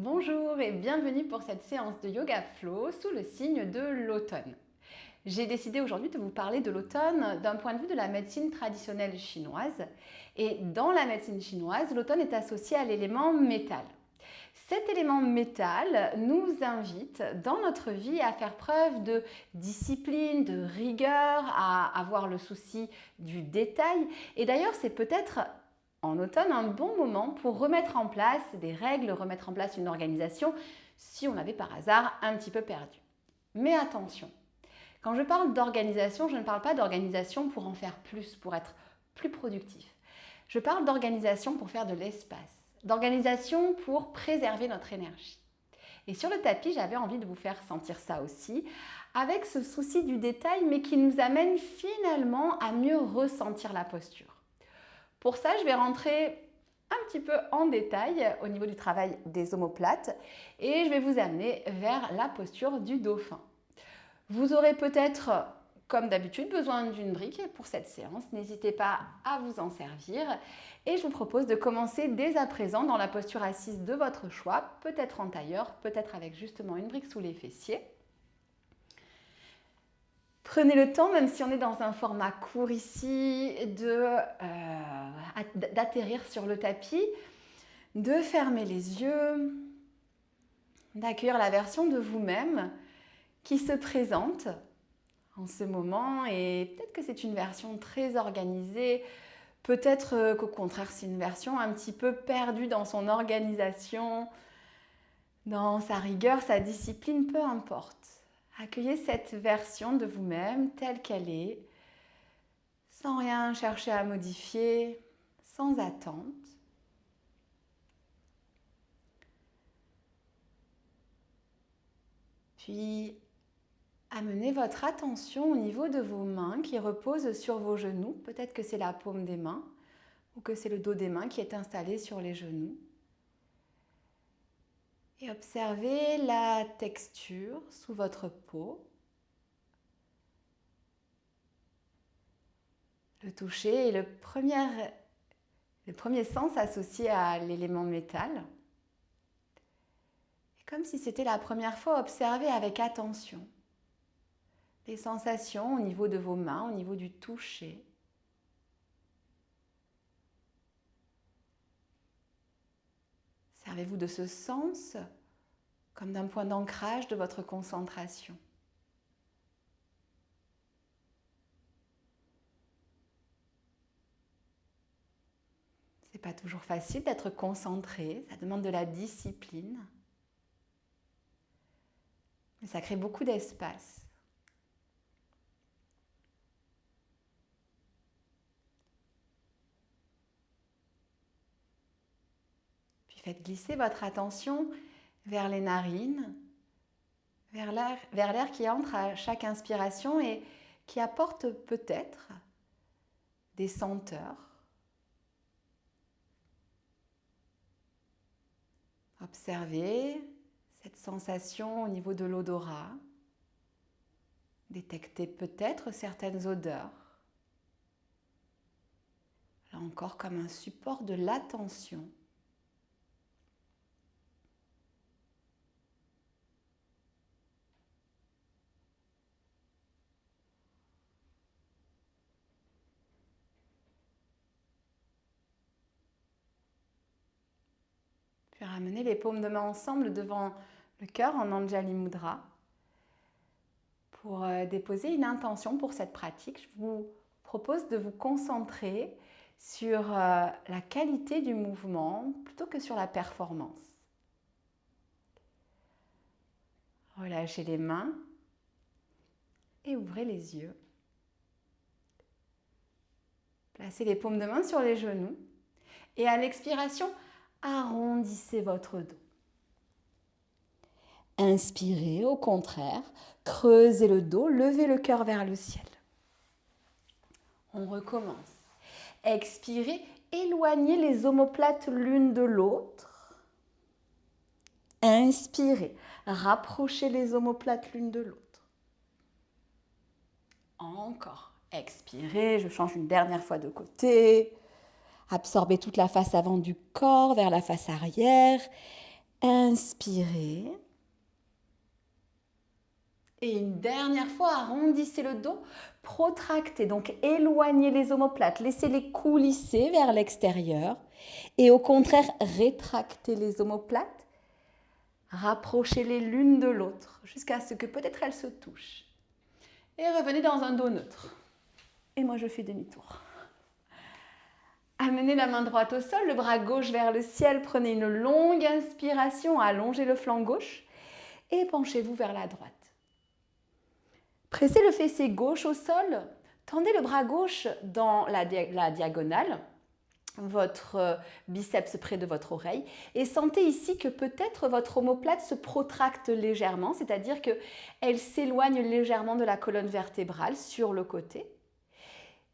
Bonjour et bienvenue pour cette séance de Yoga Flow sous le signe de l'automne. J'ai décidé aujourd'hui de vous parler de l'automne d'un point de vue de la médecine traditionnelle chinoise. Et dans la médecine chinoise, l'automne est associé à l'élément métal. Cet élément métal nous invite dans notre vie à faire preuve de discipline, de rigueur, à avoir le souci du détail. Et d'ailleurs, c'est peut-être en automne un bon moment pour remettre en place des règles, remettre en place une organisation si on avait par hasard un petit peu perdu. Mais attention, quand je parle d'organisation, je ne parle pas d'organisation pour en faire plus, pour être plus productif. Je parle d'organisation pour faire de l'espace, d'organisation pour préserver notre énergie. Et sur le tapis, j'avais envie de vous faire sentir ça aussi, avec ce souci du détail, mais qui nous amène finalement à mieux ressentir la posture. Pour ça, je vais rentrer un petit peu en détail au niveau du travail des omoplates et je vais vous amener vers la posture du dauphin. Vous aurez peut-être, comme d'habitude, besoin d'une brique pour cette séance. N'hésitez pas à vous en servir. Et je vous propose de commencer dès à présent dans la posture assise de votre choix, peut-être en tailleur, peut-être avec justement une brique sous les fessiers. Prenez le temps, même si on est dans un format court ici, d'atterrir sur le tapis, de fermer les yeux, d'accueillir la version de vous-même qui se présente en ce moment. Et peut-être que c'est une version très organisée, peut-être qu'au contraire c'est une version un petit peu perdue dans son organisation, dans sa rigueur, sa discipline, peu importe. Accueillez cette version de vous-même telle qu'elle est, sans rien chercher à modifier, sans attente. Puis, amenez votre attention au niveau de vos mains qui reposent sur vos genoux. Peut-être que c'est la paume des mains ou que c'est le dos des mains qui est installé sur les genoux. Et observez la texture sous votre peau. Le toucher est le premier sens associé à l'élément métal. Et comme si c'était la première fois, observez avec attention les sensations au niveau de vos mains, au niveau du toucher. Servez-vous de ce sens comme d'un point d'ancrage de votre concentration. C'est pas toujours facile d'être concentré, ça demande de la discipline. Mais ça crée beaucoup d'espace. Puis faites glisser votre attention vers les narines, vers l'air qui entre à chaque inspiration et qui apporte peut-être des senteurs. Observez cette sensation au niveau de l'odorat. Détectez peut-être certaines odeurs. Là encore comme un support de l'attention. Puis ramenez les paumes de main ensemble devant le cœur en Anjali Mudra. Pour déposer une intention pour cette pratique, je vous propose de vous concentrer sur la qualité du mouvement plutôt que sur la performance. Relâchez les mains et ouvrez les yeux. Placez les paumes de main sur les genoux et à l'expiration, arrondissez votre dos. Inspirez, au contraire, creusez le dos, levez le cœur vers le ciel. On recommence. Expirez, éloignez les omoplates l'une de l'autre. Inspirez, rapprochez les omoplates l'une de l'autre. Encore. Expirez, je change une dernière fois de côté. Absorbez toute la face avant du corps vers la face arrière. Inspirez. Et une dernière fois, arrondissez le dos, protractez, donc éloignez les omoplates, laissez les coulisser vers l'extérieur et au contraire, rétractez les omoplates, rapprochez-les l'une de l'autre jusqu'à ce que peut-être elles se touchent. Et revenez dans un dos neutre. Et moi, je fais demi-tour. Amenez la main droite au sol, le bras gauche vers le ciel, prenez une longue inspiration, allongez le flanc gauche et penchez-vous vers la droite. Pressez le fessier gauche au sol, tendez le bras gauche dans la diagonale, votre biceps près de votre oreille et sentez ici que peut-être votre omoplate se protracte légèrement, c'est-à-dire qu'elle s'éloigne légèrement de la colonne vertébrale sur le côté.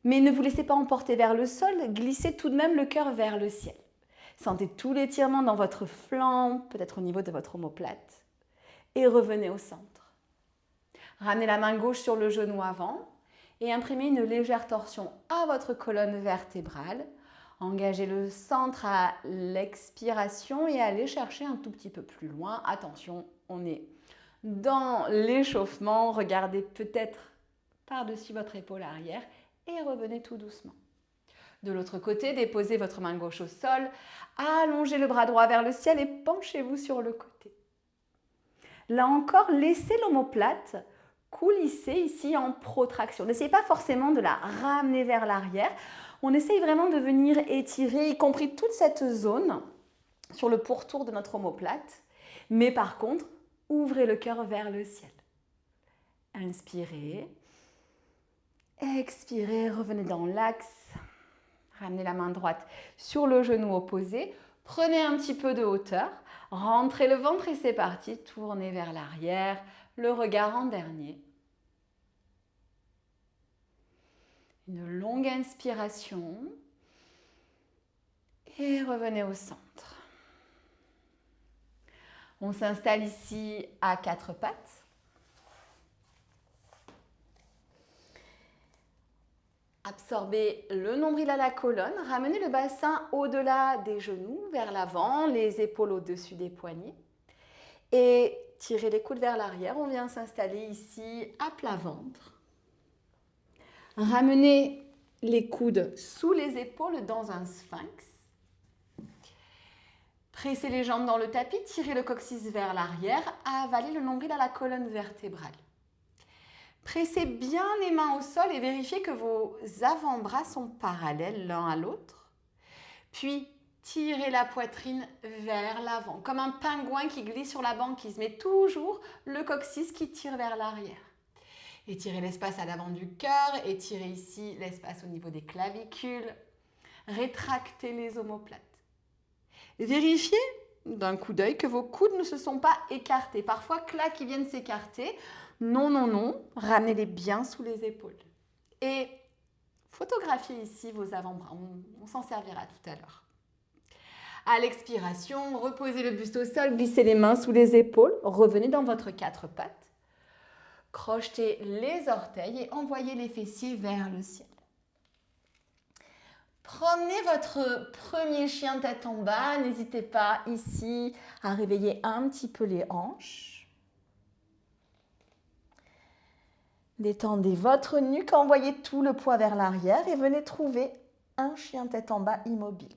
Mais ne vous laissez pas emporter vers le sol, glissez tout de même le cœur vers le ciel. Sentez tout l'étirement dans votre flanc, peut-être au niveau de votre omoplate et revenez au centre. Ramenez la main gauche sur le genou avant et imprimez une légère torsion à votre colonne vertébrale. Engagez le centre à l'expiration et allez chercher un tout petit peu plus loin. Attention, on est dans l'échauffement. Regardez peut-être par-dessus votre épaule arrière et revenez tout doucement. De l'autre côté, déposez votre main gauche au sol, allongez le bras droit vers le ciel et penchez-vous sur le côté. Là encore, laissez l'omoplate coulisser ici en protraction. N'essayez pas forcément de la ramener vers l'arrière. On essaye vraiment de venir étirer, y compris toute cette zone sur le pourtour de notre omoplate. Mais par contre, ouvrez le cœur vers le ciel. Inspirez. Expirez, revenez dans l'axe. Ramenez la main droite sur le genou opposé. Prenez un petit peu de hauteur. Rentrez le ventre et c'est parti. Tournez vers l'arrière. Le regard en dernier. Une longue inspiration. Et revenez au centre. On s'installe ici à quatre pattes. Absorbez le nombril à la colonne. Ramenez le bassin au-delà des genoux, vers l'avant, les épaules au-dessus des poignets. Et tirez les coudes vers l'arrière. On vient s'installer ici à plat ventre. Ramenez les coudes sous les épaules dans un sphinx. Pressez les jambes dans le tapis, tirez le coccyx vers l'arrière, avalez le nombril à la colonne vertébrale. Pressez bien les mains au sol et vérifiez que vos avant-bras sont parallèles l'un à l'autre. Puis, tirez la poitrine vers l'avant, comme un pingouin qui glisse sur la banquise, mais toujours le coccyx qui tire vers l'arrière. Étirez l'espace à l'avant du cœur, étirez ici l'espace au niveau des clavicules. Rétractez les omoplates. Vérifiez d'un coup d'œil que vos coudes ne se sont pas écartés. Parfois, clac, ils viennent s'écarter. Non, non, non. Ramenez-les bien sous les épaules. Et photographiez ici vos avant-bras. On s'en servira tout à l'heure. À l'expiration, reposez le buste au sol, glissez les mains sous les épaules. Revenez dans votre quatre pattes. Crochetez les orteils et envoyez les fessiers vers le ciel. Promenez votre premier chien tête en bas. N'hésitez pas ici à réveiller un petit peu les hanches. Détendez votre nuque, envoyez tout le poids vers l'arrière et venez trouver un chien tête en bas immobile.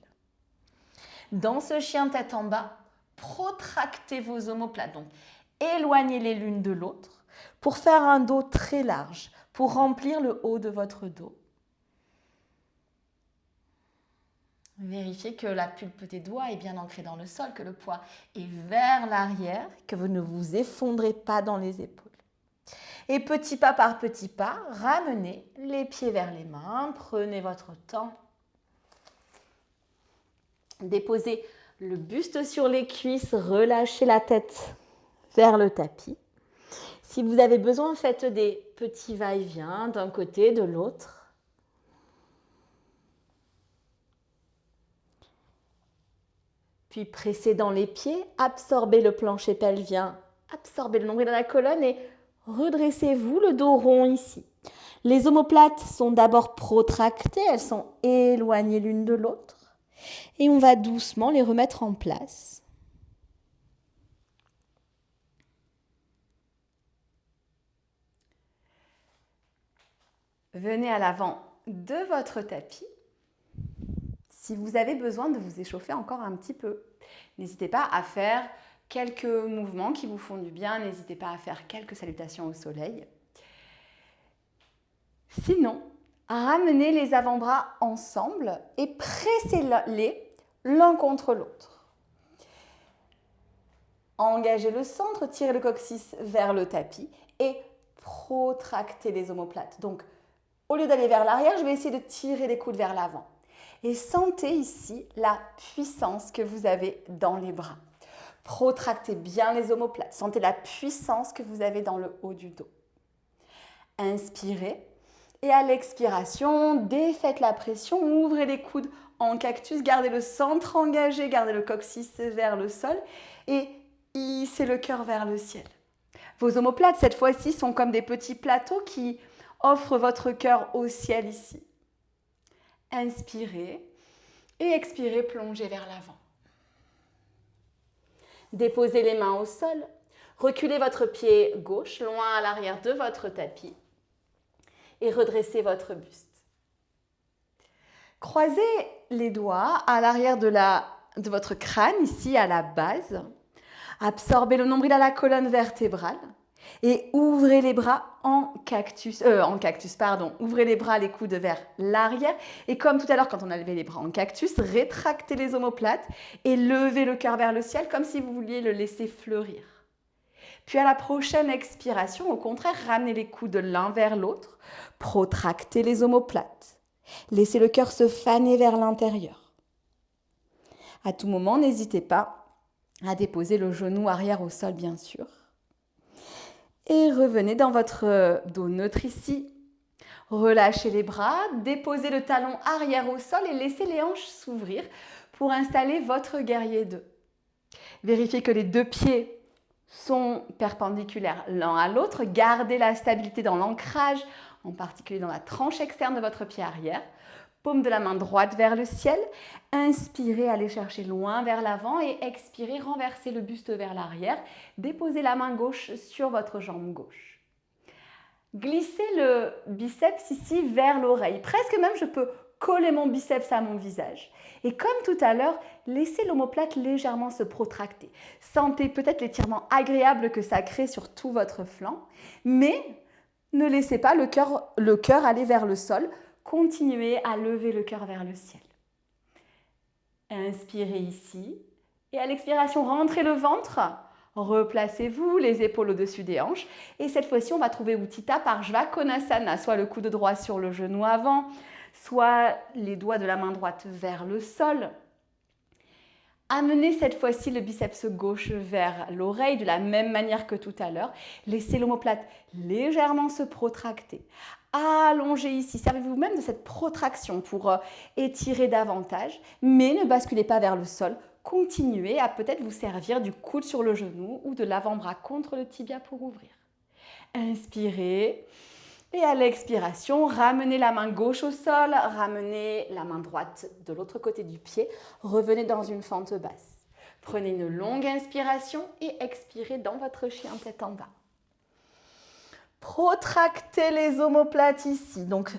Dans ce chien tête en bas, protractez vos omoplates. Donc, éloignez-les l'une de l'autre pour faire un dos très large, pour remplir le haut de votre dos. Vérifiez que la pulpe des doigts est bien ancrée dans le sol, que le poids est vers l'arrière, que vous ne vous effondrez pas dans les épaules. Et petit pas par petit pas, ramenez les pieds vers les mains, prenez votre temps. Déposez le buste sur les cuisses, relâchez la tête vers le tapis. Si vous avez besoin, faites des petits va-et-vient d'un côté, de l'autre. Puis pressez dans les pieds, absorbez le plancher pelvien, absorbez le nombril dans la colonne et redressez-vous le dos rond ici. Les omoplates sont d'abord protractées, elles sont éloignées l'une de l'autre. Et on va doucement les remettre en place. Venez à l'avant de votre tapis. Si vous avez besoin de vous échauffer encore un petit peu, n'hésitez pas à faire quelques mouvements qui vous font du bien. N'hésitez pas à faire quelques salutations au soleil. Sinon, ramenez les avant-bras ensemble et pressez-les l'un contre l'autre. Engagez le centre, tirez le coccyx vers le tapis et protractez les omoplates. Donc, au lieu d'aller vers l'arrière, je vais essayer de tirer les coudes vers l'avant. Et sentez ici la puissance que vous avez dans les bras. Protractez bien les omoplates. Sentez la puissance que vous avez dans le haut du dos. Inspirez. Et à l'expiration, défaites la pression, ouvrez les coudes en cactus, gardez le centre engagé, gardez le coccyx vers le sol et hissez le cœur vers le ciel. Vos omoplates, cette fois-ci, sont comme des petits plateaux qui offrent votre cœur au ciel ici. Inspirez et expirez, plongez vers l'avant. Déposez les mains au sol, reculez votre pied gauche loin à l'arrière de votre tapis et redressez votre buste. Croisez les doigts à l'arrière de votre crâne, ici à la base. Absorbez le nombril à la colonne vertébrale et ouvrez les bras ouvrez les bras, les coudes vers l'arrière. Et comme tout à l'heure, quand on a levé les bras en cactus, rétractez les omoplates et levez le cœur vers le ciel comme si vous vouliez le laisser fleurir. Puis à la prochaine expiration, au contraire, ramenez les coudes l'un vers l'autre, protractez les omoplates. Laissez le cœur se faner vers l'intérieur. À tout moment, n'hésitez pas à déposer le genou arrière au sol, bien sûr. Et revenez dans votre dos neutre ici. Relâchez les bras, déposez le talon arrière au sol et laissez les hanches s'ouvrir pour installer votre guerrier 2. Vérifiez que les deux pieds sont perpendiculaires l'un à l'autre. Gardez la stabilité dans l'ancrage, en particulier dans la tranche externe de votre pied arrière. Paume de la main droite vers le ciel. Inspirez, allez chercher loin vers l'avant et expirez, renversez le buste vers l'arrière. Déposez la main gauche sur votre jambe gauche. Glissez le biceps ici vers l'oreille. Presque même, je peux coller mon biceps à mon visage. Et comme tout à l'heure, laissez l'omoplate légèrement se protracter. Sentez peut-être l'étirement agréable que ça crée sur tout votre flanc, mais ne laissez pas le cœur aller vers le sol. Continuez à lever le cœur vers le ciel. Inspirez ici et à l'expiration, rentrez le ventre. Replacez-vous, les épaules au-dessus des hanches. Et cette fois-ci, on va trouver Utthita Parshva Konasana, soit le coude droit sur le genou avant, soit les doigts de la main droite vers le sol. Amenez cette fois-ci le biceps gauche vers l'oreille de la même manière que tout à l'heure. Laissez l'omoplate légèrement se protracter. Allongez ici, servez-vous même de cette protraction pour étirer davantage, mais ne basculez pas vers le sol. Continuez à peut-être vous servir du coude sur le genou ou de l'avant-bras contre le tibia pour ouvrir. Inspirez et à l'expiration, ramenez la main gauche au sol, ramenez la main droite de l'autre côté du pied, revenez dans une fente basse. Prenez une longue inspiration et expirez dans votre chien tête en bas. Protractez les omoplates ici, donc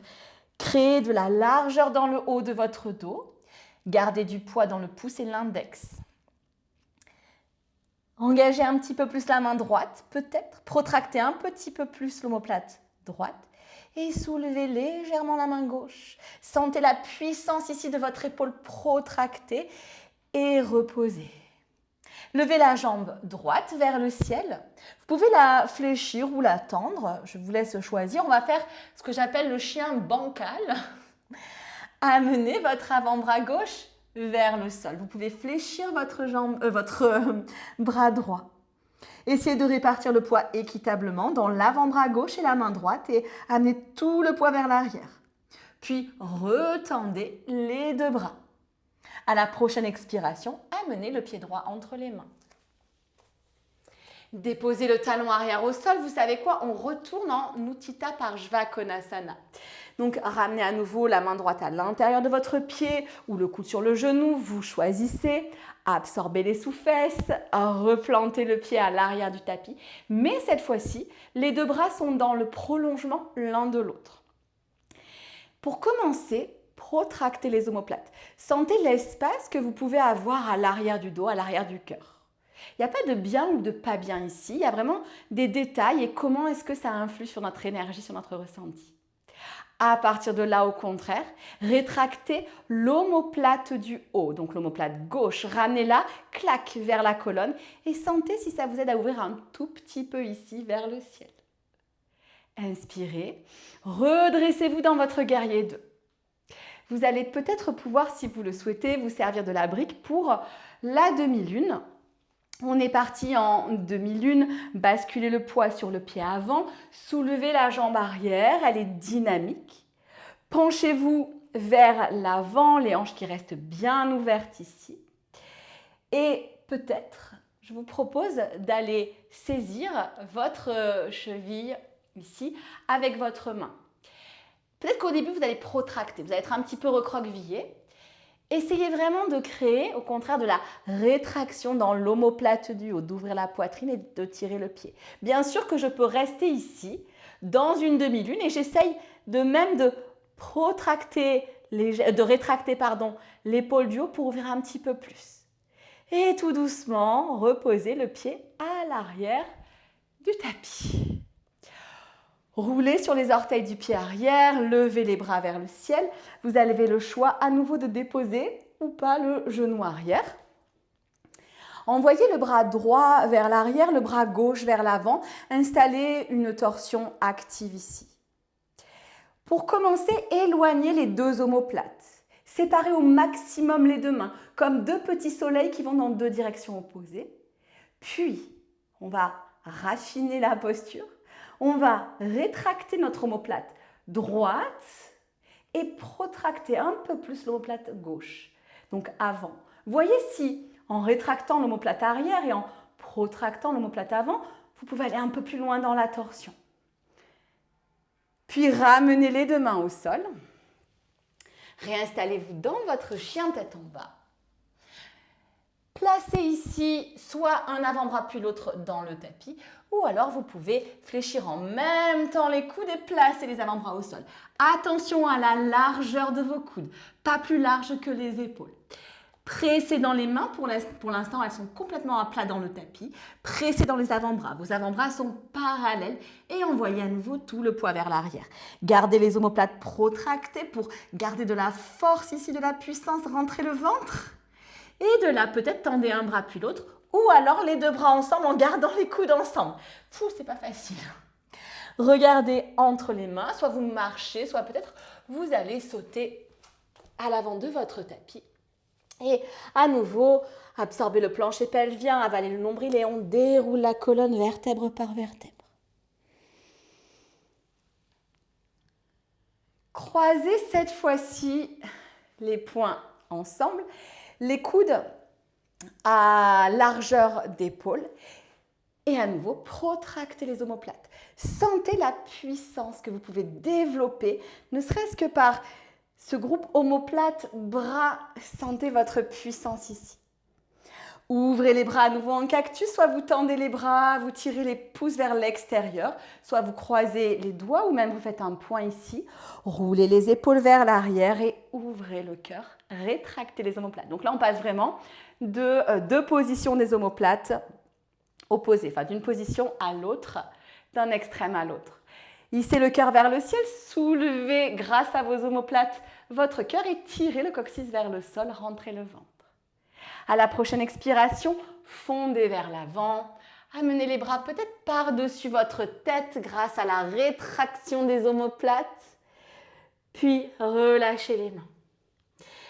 créez de la largeur dans le haut de votre dos. Gardez du poids dans le pouce et l'index. Engagez un petit peu plus la main droite, peut-être. Protractez un petit peu plus l'omoplate droite et soulevez légèrement la main gauche. Sentez la puissance ici de votre épaule protractée et reposez. Levez la jambe droite vers le ciel. Vous pouvez la fléchir ou la tendre. Je vous laisse choisir. On va faire ce que j'appelle le chien bancal. Amenez votre avant-bras gauche vers le sol. Vous pouvez fléchir votre bras droit. Essayez de répartir le poids équitablement dans l'avant-bras gauche et la main droite et amenez tout le poids vers l'arrière. Puis retendez les deux bras. À la prochaine expiration, amenez le pied droit entre les mains. Déposez le talon arrière au sol. Vous savez quoi? On retourne en Utthita Parshva Konasana. Donc, ramenez à nouveau la main droite à l'intérieur de votre pied ou le coude sur le genou. Vous choisissez. Absorbez les sous-fesses. Replantez le pied à l'arrière du tapis. Mais cette fois-ci, les deux bras sont dans le prolongement l'un de l'autre. Pour commencer, protractez les omoplates. Sentez l'espace que vous pouvez avoir à l'arrière du dos, à l'arrière du cœur. Il n'y a pas de bien ou de pas bien ici, il y a vraiment des détails et comment est-ce que ça influe sur notre énergie, sur notre ressenti. À partir de là, au contraire, rétractez l'omoplate du haut, donc l'omoplate gauche, ramenez-la, clac, vers la colonne et sentez si ça vous aide à ouvrir un tout petit peu ici vers le ciel. Inspirez, redressez-vous dans votre guerrier 2. Vous allez peut-être pouvoir, si vous le souhaitez, vous servir de la brique pour la demi-lune. On est parti en demi-lune, basculez le poids sur le pied avant, soulevez la jambe arrière, elle est dynamique. Penchez-vous vers l'avant, les hanches qui restent bien ouvertes ici. Et peut-être, je vous propose d'aller saisir votre cheville ici avec votre main. Peut-être qu'au début, vous allez protracter, vous allez être un petit peu recroquevillé. Essayez vraiment de créer, au contraire, de la rétraction dans l'omoplate du haut, d'ouvrir la poitrine et de tirer le pied. Bien sûr que je peux rester ici, dans une demi-lune, et j'essaye de rétracter l'épaule du haut pour ouvrir un petit peu plus. Et tout doucement, reposez le pied à l'arrière du tapis. Roulez sur les orteils du pied arrière, levez les bras vers le ciel. Vous avez le choix à nouveau de déposer ou pas le genou arrière. Envoyez le bras droit vers l'arrière, le bras gauche vers l'avant. Installez une torsion active ici. Pour commencer, éloignez les deux omoplates. Séparez au maximum les deux mains, comme deux petits soleils qui vont dans deux directions opposées. Puis, on va raffiner la posture. On va rétracter notre omoplate droite et protracter un peu plus l'omoplate gauche, donc avant. Voyez si, en rétractant l'omoplate arrière et en protractant l'omoplate avant, vous pouvez aller un peu plus loin dans la torsion. Puis ramenez les deux mains au sol. Réinstallez-vous dans votre chien tête en bas. Placez ici soit un avant-bras puis l'autre dans le tapis, ou alors vous pouvez fléchir en même temps les coudes et placer les avant-bras au sol. Attention à la largeur de vos coudes, pas plus large que les épaules. Pressez dans les mains, pour l'instant elles sont complètement à plat dans le tapis. Pressez dans les avant-bras, vos avant-bras sont parallèles et envoyez à nouveau tout le poids vers l'arrière. Gardez les omoplates protractées pour garder de la force ici, de la puissance, rentrez le ventre. Et de là, peut-être tendez un bras puis l'autre, ou alors les deux bras ensemble en gardant les coudes ensemble. C'est pas facile. Regardez entre les mains, soit vous marchez, soit peut-être vous allez sauter à l'avant de votre tapis. Et à nouveau, absorbez le plancher pelvien, avalez le nombril et on déroule la colonne vertèbre par vertèbre. Croisez cette fois-ci les poings ensemble. Les coudes à largeur d'épaule et à nouveau protractez les omoplates. Sentez la puissance que vous pouvez développer, ne serait-ce que par ce groupe omoplate bras. Sentez votre puissance ici. Ouvrez les bras à nouveau en cactus, soit vous tendez les bras, vous tirez les pouces vers l'extérieur, soit vous croisez les doigts ou même vous faites un point ici. Roulez les épaules vers l'arrière et ouvrez le cœur. Rétractez les omoplates. Donc là, on passe vraiment de deux positions des omoplates opposées, enfin d'une position à l'autre, d'un extrême à l'autre. Hissez le cœur vers le ciel, soulevez grâce à vos omoplates votre cœur et tirez le coccyx vers le sol, rentrez le ventre. À la prochaine expiration, fondez vers l'avant, amenez les bras peut-être par-dessus votre tête grâce à la rétraction des omoplates, puis relâchez les mains.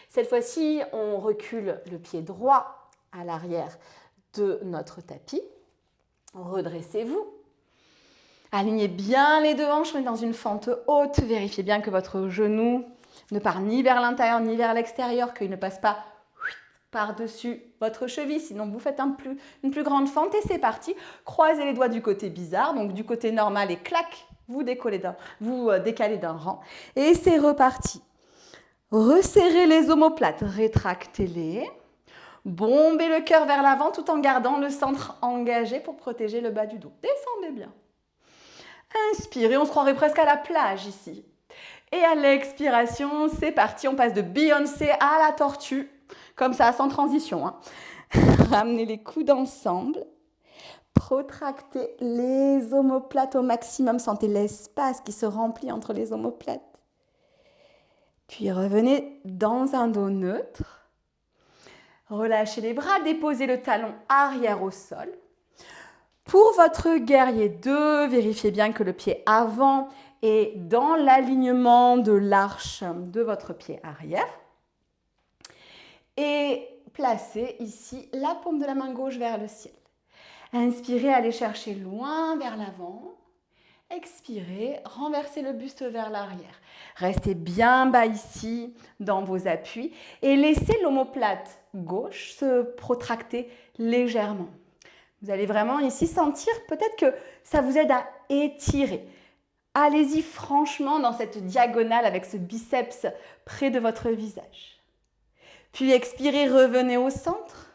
Cette fois-ci, on recule le pied droit à l'arrière de notre tapis. Redressez-vous. Alignez bien les deux hanches, on est dans une fente haute. Vérifiez bien que votre genou ne part ni vers l'intérieur ni vers l'extérieur, qu'il ne passe pas par-dessus votre cheville, sinon vous faites une plus grande fente et c'est parti. Croisez les doigts du côté bizarre, donc du côté normal et clac, vous décalez d'un rang et c'est reparti. Resserrez les omoplates, rétractez-les, bombez le cœur vers l'avant tout en gardant le centre engagé pour protéger le bas du dos. Descendez bien. Inspirez, on se croirait presque à la plage ici. Et à l'expiration, c'est parti, on passe de Beyoncé à la tortue, comme ça, sans transition, hein. Ramenez les coudes ensemble. Protractez les omoplates au maximum. Sentez l'espace qui se remplit entre les omoplates. Puis revenez dans un dos neutre. Relâchez les bras, déposez le talon arrière au sol. Pour votre guerrier 2, vérifiez bien que le pied avant est dans l'alignement de l'arche de votre pied arrière. Et placez ici la paume de la main gauche vers le ciel. Inspirez, allez chercher loin vers l'avant. Expirez, renversez le buste vers l'arrière. Restez bien bas ici dans vos appuis et laissez l'omoplate gauche se protracter légèrement. Vous allez vraiment ici sentir peut-être que ça vous aide à étirer. Allez-y franchement dans cette diagonale avec ce biceps près de votre visage. Puis expirez, revenez au centre.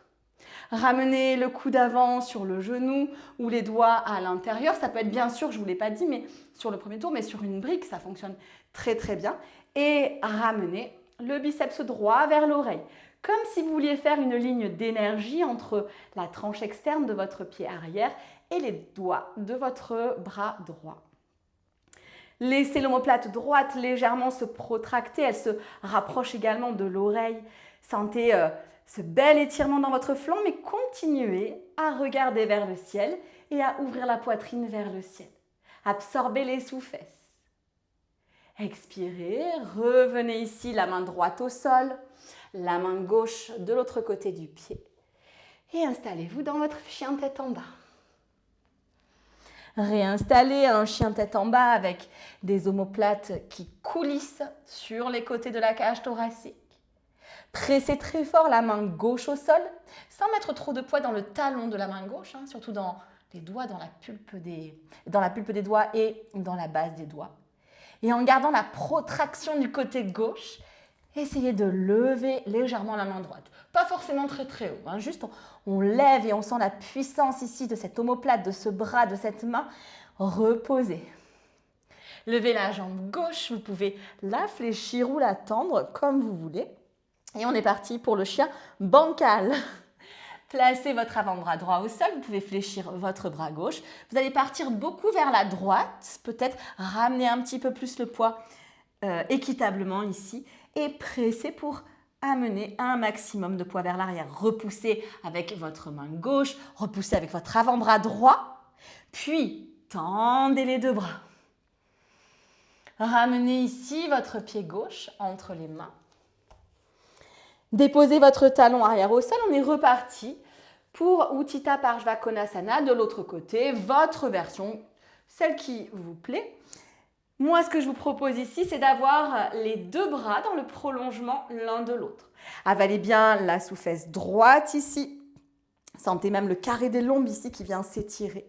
Ramenez le coude avant sur le genou ou les doigts à l'intérieur. Ça peut être bien sûr, je ne vous l'ai pas dit, mais sur le premier tour, mais sur une brique, ça fonctionne très très bien. Et ramenez le biceps droit vers l'oreille. Comme si vous vouliez faire une ligne d'énergie entre la tranche externe de votre pied arrière et les doigts de votre bras droit. Laissez l'omoplate droite légèrement se protracter. Elle se rapproche également de l'oreille. Sentez ce bel étirement dans votre flanc, mais continuez à regarder vers le ciel et à ouvrir la poitrine vers le ciel. Absorbez les sous-fesses. Expirez, revenez ici, la main droite au sol, la main gauche de l'autre côté du pied. Et installez-vous dans votre chien tête en bas. Réinstallez un chien tête en bas avec des omoplates qui coulissent sur les côtés de la cage thoracique. Pressez très fort la main gauche au sol, sans mettre trop de poids dans le talon de la main gauche, hein, surtout dans les doigts, dans la pulpe des doigts et dans la base des doigts. Et en gardant la protraction du côté gauche, essayez de lever légèrement la main droite. Pas forcément très très haut, hein, juste on lève et on sent la puissance ici de cette omoplate, de ce bras, de cette main. Reposez. Levez la jambe gauche, vous pouvez la fléchir ou la tendre comme vous voulez. Et on est parti pour le chien bancal. Placez votre avant-bras droit au sol, vous pouvez fléchir votre bras gauche. Vous allez partir beaucoup vers la droite, peut-être ramener un petit peu plus le poids équitablement ici et presser pour amener un maximum de poids vers l'arrière. Repoussez avec votre main gauche, repoussez avec votre avant-bras droit, puis tendez les deux bras. Ramenez ici votre pied gauche entre les mains. Déposez votre talon arrière au sol, on est reparti pour Utthita Parshvakonasana, de l'autre côté, votre version, celle qui vous plaît. Moi, ce que je vous propose ici, c'est d'avoir les deux bras dans le prolongement l'un de l'autre. Avalez bien la sous-fesse droite ici. Sentez même le carré des lombes ici qui vient s'étirer.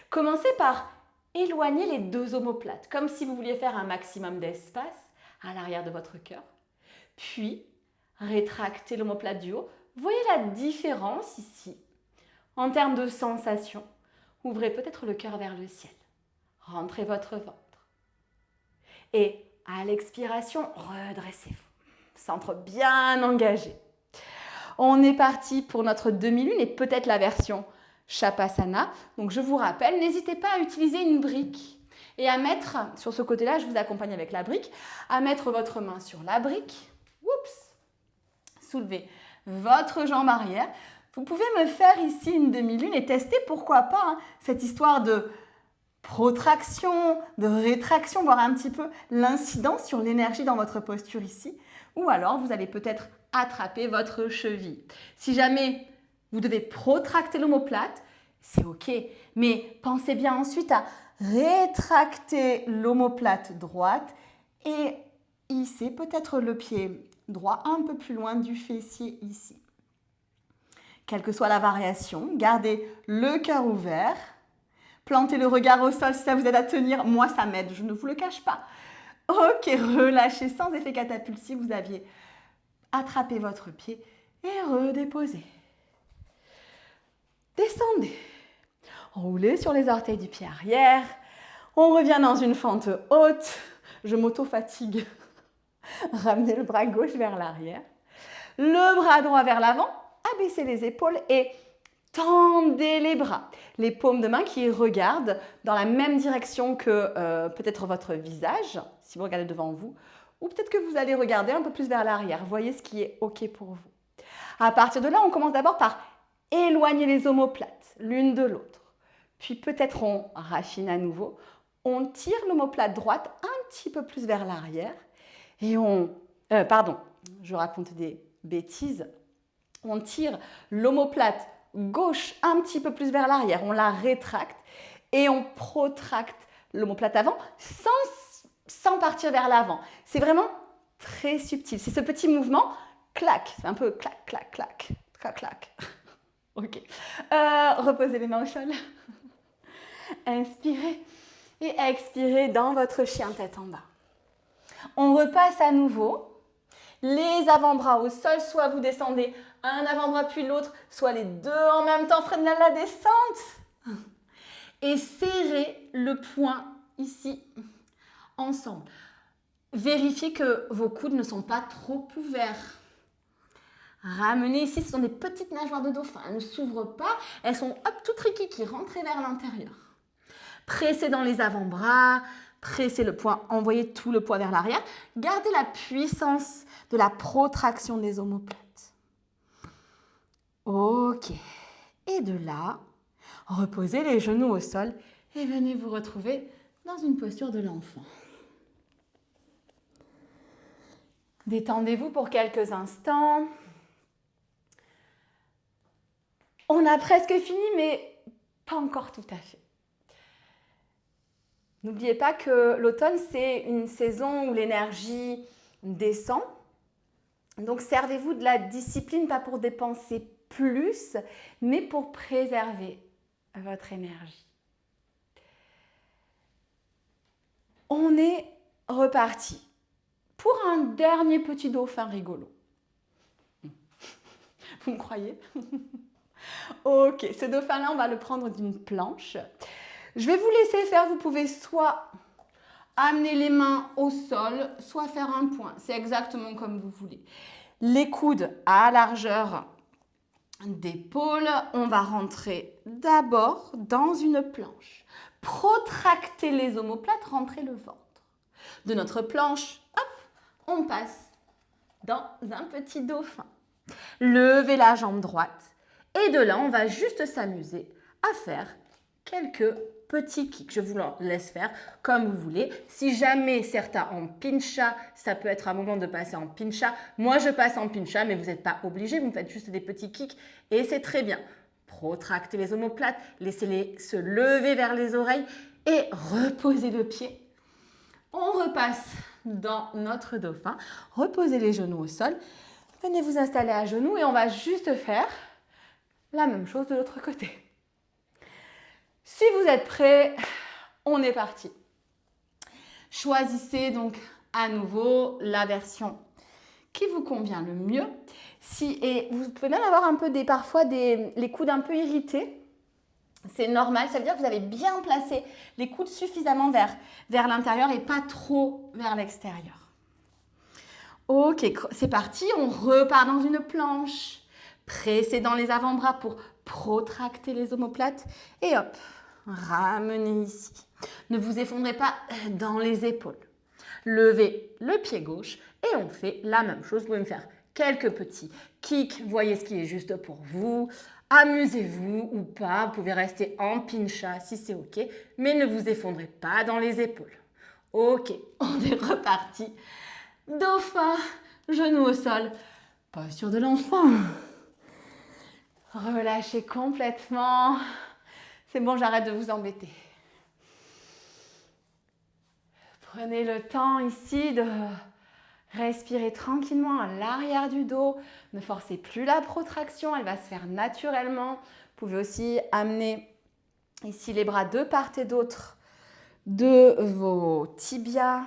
Commencez par éloigner les deux omoplates, comme si vous vouliez faire un maximum d'espace à l'arrière de votre cœur. Puis, rétractez l'omoplate du haut. Voyez la différence ici en termes de sensation. Ouvrez peut-être le cœur vers le ciel. Rentrez votre ventre. Et à l'expiration, redressez-vous. Centre bien engagé. On est parti pour notre demi-lune et peut-être la version Shavasana. Donc je vous rappelle, n'hésitez pas à utiliser une brique et à mettre, sur ce côté-là, je vous accompagne avec la brique, à mettre votre main sur la brique. Oups. Soulevez votre jambe arrière. Vous pouvez me faire ici une demi-lune et tester, pourquoi pas, hein, cette histoire de protraction, de rétraction, voir un petit peu l'incidence sur l'énergie dans votre posture ici. Ou alors, vous allez peut-être attraper votre cheville. Si jamais vous devez protracter l'omoplate, c'est OK. Mais pensez bien ensuite à rétracter l'omoplate droite et hisser peut-être le pied droit un peu plus loin du fessier ici. Quelle que soit la variation, gardez le cœur ouvert. Plantez le regard au sol si ça vous aide à tenir. Moi, ça m'aide, je ne vous le cache pas. Ok, relâchez sans effet catapulte si vous aviez attrapé votre pied et redéposez. Descendez. Roulez sur les orteils du pied arrière. On revient dans une fente haute. je m'auto-fatigue. Ramenez le bras gauche vers l'arrière. Le bras droit vers l'avant. Abaissez les épaules et tendez les bras. Les paumes de main qui regardent dans la même direction que peut-être votre visage, si vous regardez devant vous. Ou peut-être que vous allez regarder un peu plus vers l'arrière. Voyez ce qui est OK pour vous. À partir de là, on commence d'abord par éloigner les omoplates l'une de l'autre. Puis peut-être on raffine à nouveau. On tire l'omoplate droite un petit peu plus vers l'arrière. Et je raconte des bêtises. On tire l'omoplate gauche un petit peu plus vers l'arrière. On la rétracte et on protracte l'omoplate avant sans partir vers l'avant. C'est vraiment très subtil. C'est ce petit mouvement, clac, c'est un peu clac, clac, clac, clac, clac. Ok. Reposez les mains au sol. Inspirez et expirez dans votre chien tête en bas. On repasse à nouveau. Les avant-bras au sol, soit vous descendez un avant-bras puis l'autre, soit les deux en même temps, freinez la descente. Et serrez le poing ici ensemble. Vérifiez que vos coudes ne sont pas trop ouverts. Ramenez ici, ce sont des petites nageoires de dauphin. Elles ne s'ouvrent pas, elles sont toutes rikiki, rentrées vers l'intérieur. Pressez dans les avant-bras, pressez le poing, envoyez tout le poids vers l'arrière. Gardez la puissance de la protraction des omoplates. Ok. Et de là, reposez les genoux au sol et venez vous retrouver dans une posture de l'enfant. Détendez-vous pour quelques instants. On a presque fini, mais pas encore tout à fait. N'oubliez pas que l'automne, c'est une saison où l'énergie descend. Donc, servez-vous de la discipline, pas pour dépenser plus, mais pour préserver votre énergie. On est reparti pour un dernier petit dauphin rigolo. Vous me croyez? Ok, ce dauphin-là, on va le prendre d'une planche. Je vais vous laisser faire, vous pouvez soit amener les mains au sol, soit faire un point. C'est exactement comme vous voulez. Les coudes à largeur d'épaule, on va rentrer d'abord dans une planche. Protractez les omoplates, rentrez le ventre. De notre planche, hop, on passe dans un petit dauphin. Levez la jambe droite et de là, on va juste s'amuser à faire quelques petits kicks. Je vous laisse faire comme vous voulez. Si jamais certains en pincha, ça peut être un moment de passer en pincha. Moi, je passe en pincha, mais vous n'êtes pas obligé. Vous me faites juste des petits kicks et c'est très bien. Protractez les omoplates, laissez-les se lever vers les oreilles et reposez le pied. On repasse dans notre dauphin. Reposez les genoux au sol. Venez vous installer à genoux et on va juste faire la même chose de l'autre côté. Si vous êtes prêts, on est parti. Choisissez donc à nouveau la version qui vous convient le mieux. Et vous pouvez même avoir un peu parfois les coudes un peu irrités. C'est normal, ça veut dire que vous avez bien placé les coudes suffisamment vers l'intérieur et pas trop vers l'extérieur. Ok, c'est parti, on repart dans une planche. Pressez dans les avant-bras pour protracter les omoplates et hop, ramenez ici. Ne vous effondrez pas dans les épaules. Levez le pied gauche et on fait la même chose. Vous pouvez me faire quelques petits kicks, voyez ce qui est juste pour vous. Amusez-vous ou pas, vous pouvez rester en pincha si c'est ok, mais ne vous effondrez pas dans les épaules. Ok, on est reparti. Dauphin, genoux au sol, posture de l'enfant. Relâchez complètement. C'est bon, j'arrête de vous embêter. Prenez le temps ici de respirer tranquillement à l'arrière du dos. Ne forcez plus la protraction, elle va se faire naturellement. Vous pouvez aussi amener ici les bras de part et d'autre de vos tibias.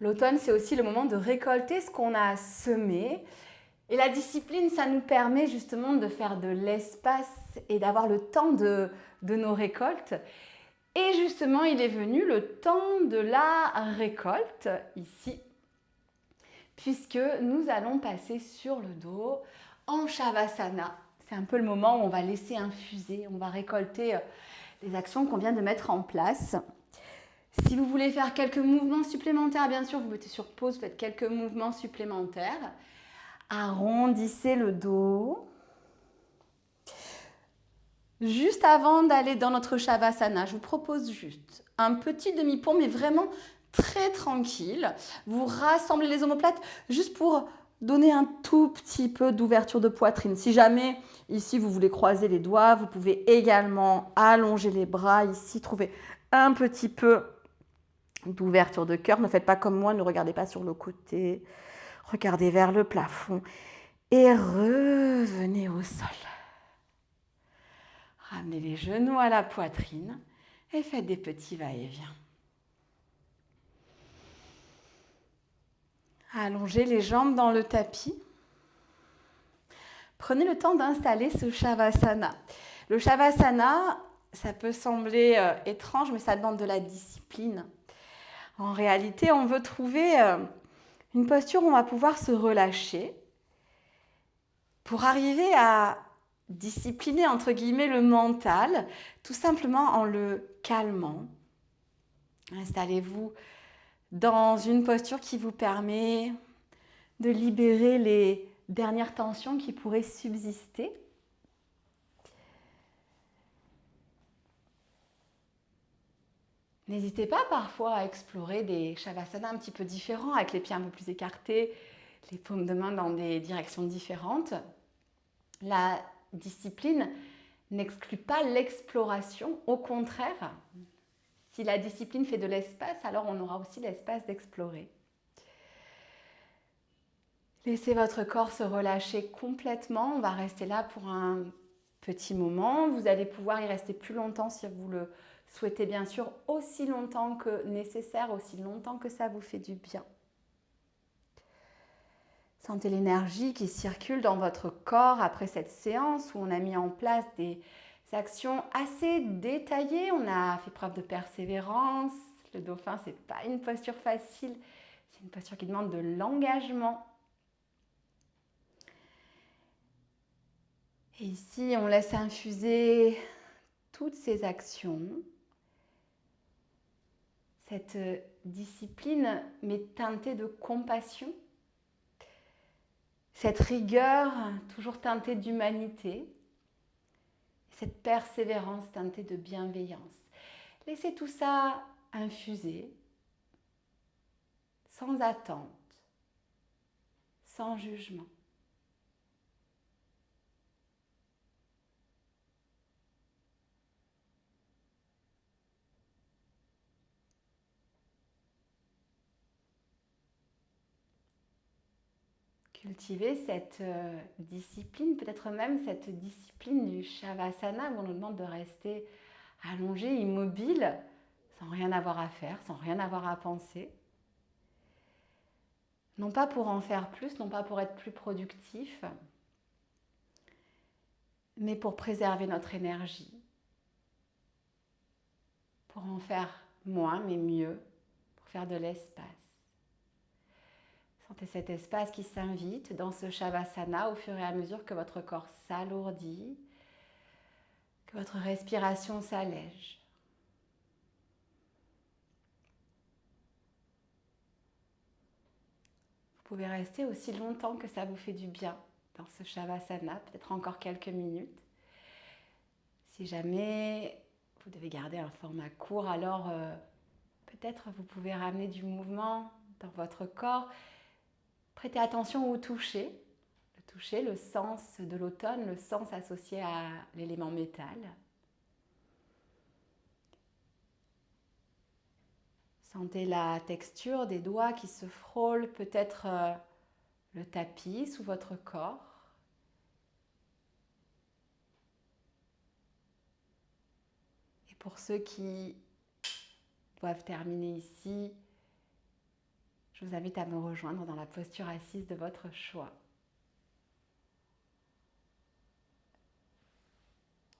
L'automne, c'est aussi le moment de récolter ce qu'on a semé. Et la discipline, ça nous permet justement de faire de l'espace et d'avoir le temps de nos récoltes. Et justement, il est venu le temps de la récolte, ici, puisque nous allons passer sur le dos en Shavasana. C'est un peu le moment où on va laisser infuser, on va récolter les actions qu'on vient de mettre en place. Si vous voulez faire quelques mouvements supplémentaires, bien sûr, vous mettez sur pause, faites quelques mouvements supplémentaires. Arrondissez le dos. Juste avant d'aller dans notre Shavasana, je vous propose juste un petit demi-pont, mais vraiment très tranquille. Vous rassemblez les omoplates juste pour donner un tout petit peu d'ouverture de poitrine. Si jamais ici vous voulez croiser les doigts, vous pouvez également allonger les bras ici, trouver un petit peu d'ouverture de cœur. Ne faites pas comme moi, ne regardez pas sur le côté. Regardez vers le plafond et revenez au sol. Ramenez les genoux à la poitrine et faites des petits va-et-vient. Allongez les jambes dans le tapis. Prenez le temps d'installer ce Shavasana. Le Shavasana, ça peut sembler étrange, mais ça demande de la discipline. En réalité, on veut trouver une posture où on va pouvoir se relâcher pour arriver à discipliner entre guillemets le mental, tout simplement en le calmant. Installez-vous dans une posture qui vous permet de libérer les dernières tensions qui pourraient subsister. N'hésitez pas parfois à explorer des Shavasana un petit peu différents, avec les pieds un peu plus écartés, les paumes de main dans des directions différentes. La discipline n'exclut pas l'exploration, au contraire. Si la discipline fait de l'espace, alors on aura aussi l'espace d'explorer. Laissez votre corps se relâcher complètement. On va rester là pour un petit moment. Vous allez pouvoir y rester plus longtemps si vous le souhaitez, bien sûr, aussi longtemps que nécessaire, aussi longtemps que ça vous fait du bien. Sentez l'énergie qui circule dans votre corps après cette séance où on a mis en place des actions assez détaillées. On a fait preuve de persévérance. Le dauphin, ce n'est pas une posture facile. C'est une posture qui demande de l'engagement. Et ici, on laisse infuser toutes ces actions. Cette discipline, mais teintée de compassion. Cette rigueur, toujours teintée d'humanité. Cette persévérance teintée de bienveillance. Laissez tout ça infuser, sans attente, sans jugement. Cultiver cette discipline, peut-être même cette discipline du Shavasana où on nous demande de rester allongé, immobile, sans rien avoir à faire, sans rien avoir à penser. Non pas pour en faire plus, non pas pour être plus productif, mais pour préserver notre énergie, pour en faire moins mais mieux, pour faire de l'espace. Sentez cet espace qui s'invite dans ce Shavasana au fur et à mesure que votre corps s'alourdit, que votre respiration s'allège. Vous pouvez rester aussi longtemps que ça vous fait du bien dans ce Shavasana, peut-être encore quelques minutes. Si jamais vous devez garder un format court, alors peut-être vous pouvez ramener du mouvement dans votre corps. Prêtez attention au toucher. Le toucher, le sens de l'automne, le sens associé à l'élément métal. Sentez la texture des doigts qui se frôlent, peut-être le tapis sous votre corps. Et pour ceux qui doivent terminer ici, je vous invite à me rejoindre dans la posture assise de votre choix.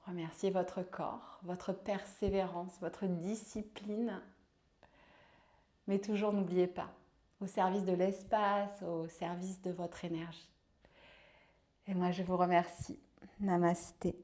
Remerciez votre corps, votre persévérance, votre discipline. Mais toujours n'oubliez pas, au service de l'espace, au service de votre énergie. Et moi, je vous remercie. Namasté.